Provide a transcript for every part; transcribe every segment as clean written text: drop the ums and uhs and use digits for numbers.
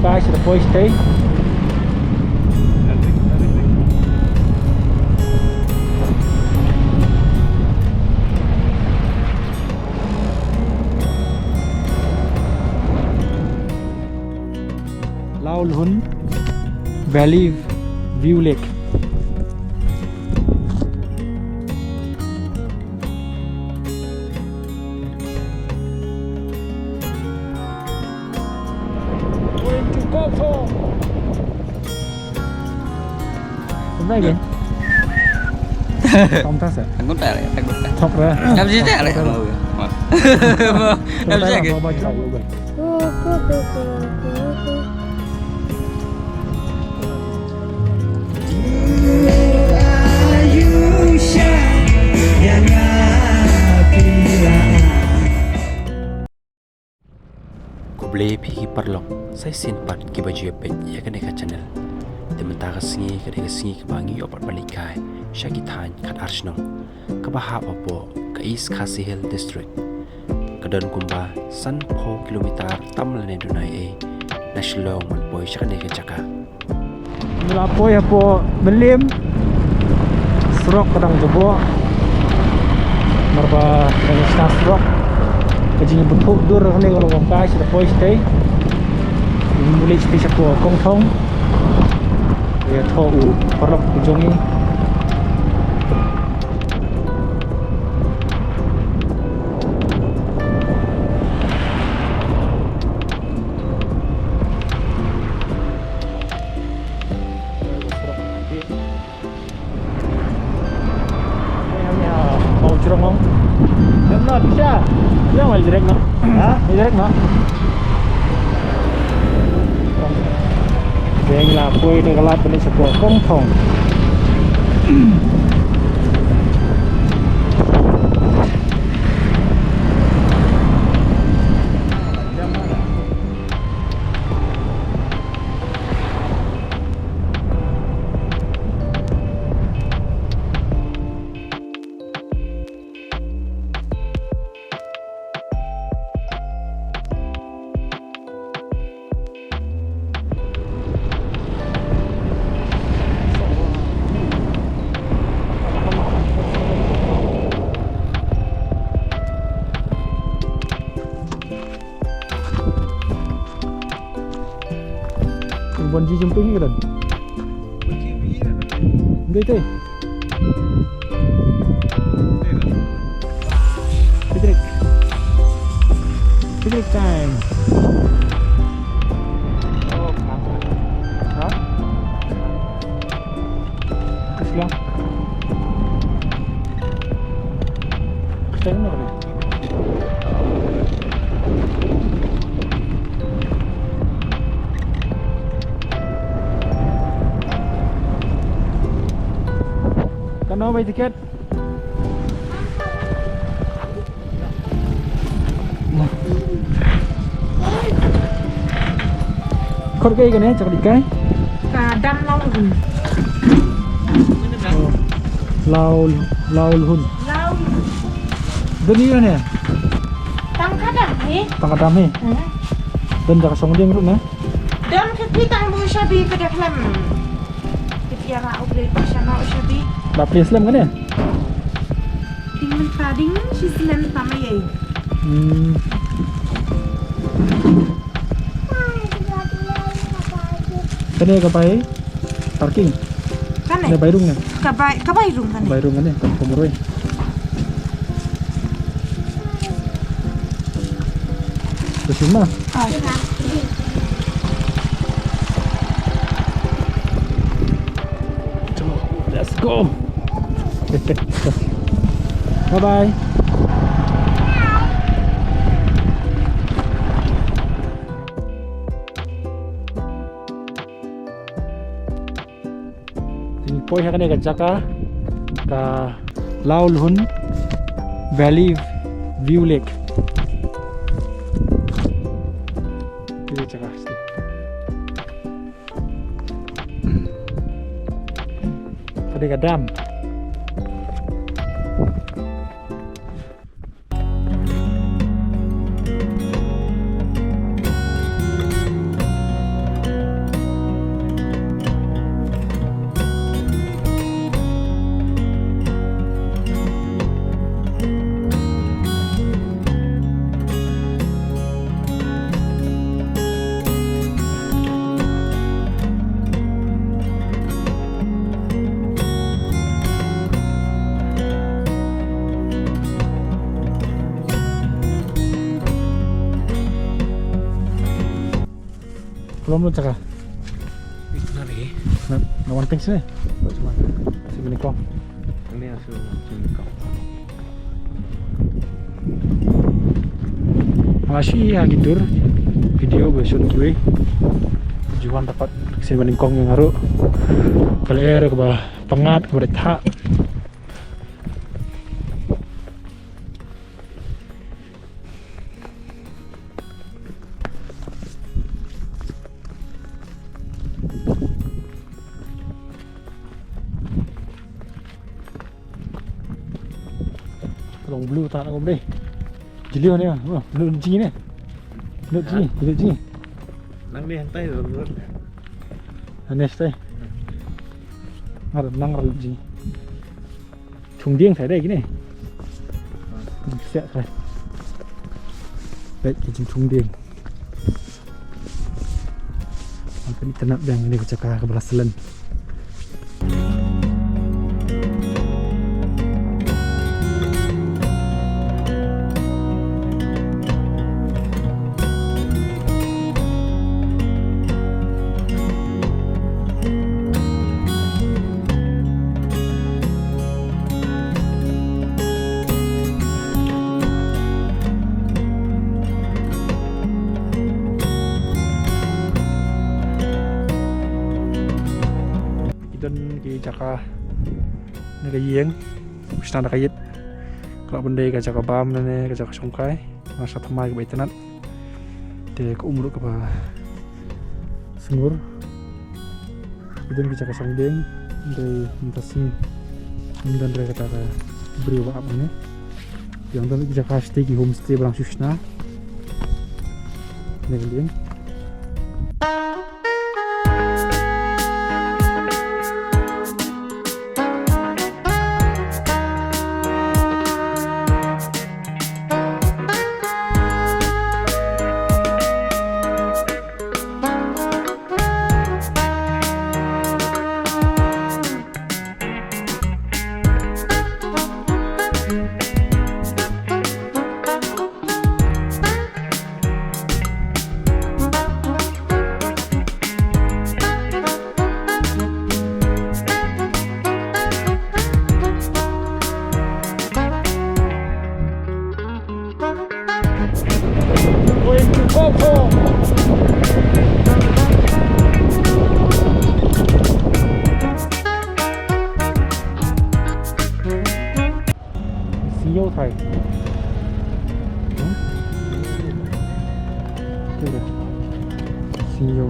guys the first day. Laul Hun Valley View Lake. Going to Kopo. Hôm nay không ta sẽ Takut tak? Takut tak? thọc ra. Em sih tak? Em sih tak? Bao chậu luôn. Kublai pergi perlok, saya simpan ke baju pet ya kan dekat channel. Tementara sengi ke bangi opat balikai, syakitan kat Arsenal. Ke bahap apa ke East Khasi Hill District. Ke dan kumba san po kilometer tamlan dunai national man boy syakan dekat Jaka. Melapo ya po belim serok kadang jebo marba dan stas serok kajing bentuk dur ni kalau ngomkai sudah pois stay mulai stay siapa kong thong ya thau perlok ujungi curang không? Em nó bisa. Dia mau direct no? Hah? Direct no? Yang là quay đi cái bên sẽ của công thong. Bungee jumping ke dan? Hindi ito eh. Picnic time. Hah? Terus lang. Kaya na rin. Kano may tiket? Khot cây cái này chắc đi cái. Cả đâm Laul Hun. Laul Hun. Laul. Dan iya nih. Tang kadang ni. Tangkat dami. Dan jaga song dia ngerut na. Dan kita mau syabi ke dalam. Kita ra ubre pasana syabi. Bapri Islam kan ya? Dingin pading si sinan tamay. Kan ya kapai parking. Kan Ada bayrungnya. Kabay room kan. Bayrungan ya, kan pemurui. Terus mana? Let's go. Bye bye. Ini poin yang kena Jaka ke Laul Hun Valley View Lake. Ini Jaka. Tadi ke dam. Belum cakap. Itu lagi. Nak one thing sini. Buat cuma. Si menikah. Ini hasil menikah. Masih ya gitu. Video besok gue. Tujuan dapat si menikah yang harus. Kalau ke bawah pengat ke bawah tak. Long blue tak nak boleh. Jeli ni ah. Blue ji ni. Blue ji. Nang đi hantai rồi. Next day. Ngar nang blue ji. Chung điên phải đây cái này. Sẽ thôi. Đấy cái chung điên. Sampai tenap yang ini kecakar keberhasilan. Ki cakap ni kayeng, mesti nak kayit. Kalau benda ke cakap bam ni, ke cakap songkai, masa thamai ke baitenan. Dia ke umur ke apa? Sengur. Kemudian kita cakap sangdeng, dari mentasi, kemudian dari kata beri apa ni. Yang tu kita cakap stay di homestay berang susna. Ni kayeng. CEO thầy. CEO.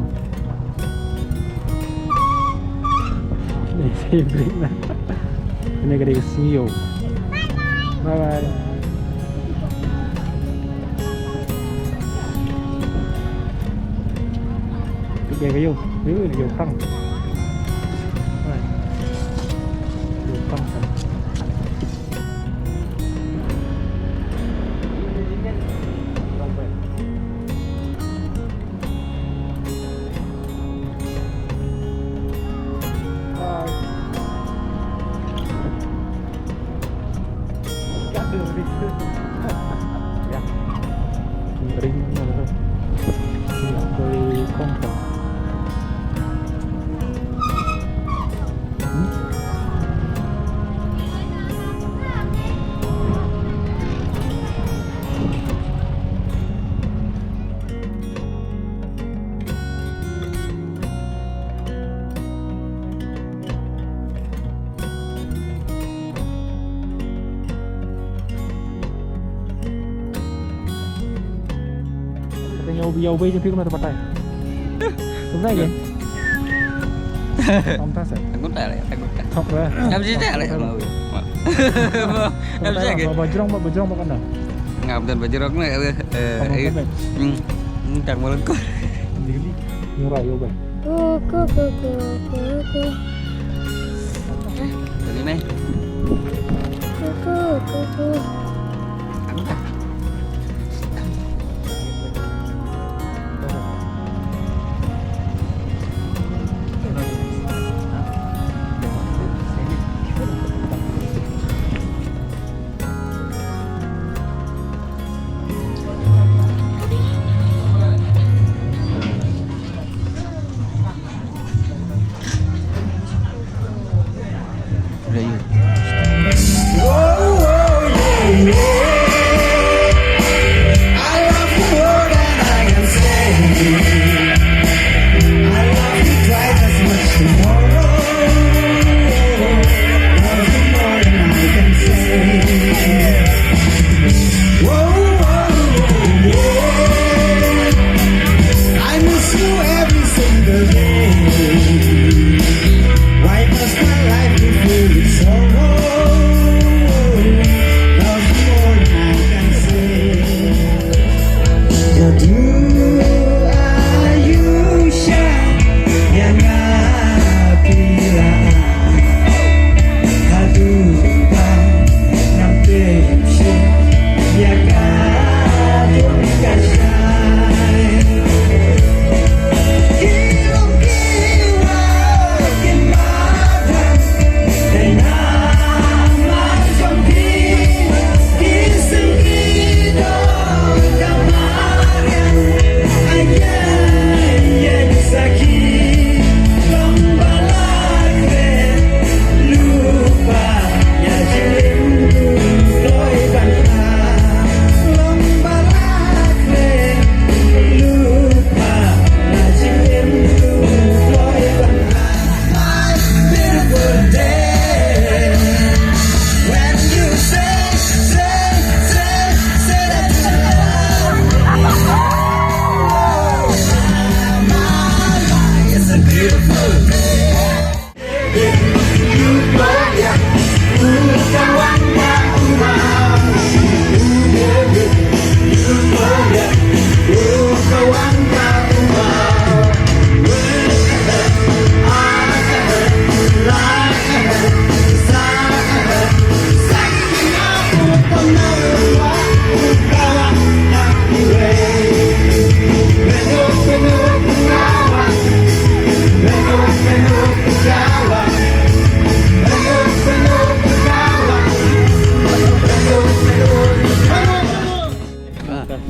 Đây xem clip này. Ini cái CEO. Bye bye. Cái cái vô, vô khăn. Vô khăn thật. Ring thôi. Tôi không cần. Dầu bê cho phía con này đúng đấy vậy. Ông ta sẽ Angkut tak leh, angkut tak. thọc ra. Ngam sih tak leh mau. Ngam sih ke? Bajrong makan dah. Ngam dan bajrong ni tak mau lengkut. Murah yo bay. Ini nih.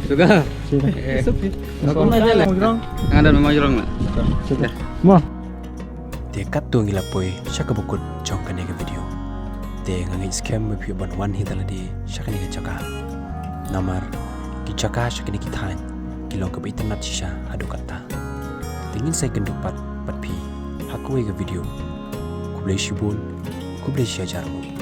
Sudah. Sudah. Aku nak jalan. Ada memang jorong nak. Sudah. Mo. Te kat tu ngila poi shaka bukut chong kane ka video. Te ngangi scam me phi ban wan hi dala de shaka ni ka chaka. Namar ki chaka shaka ni ki than ki long ka bitan nat shisha adu kata. Tingin sai kenduk pat phi hakwe ka video. Kublai shibul kublai shajar mo.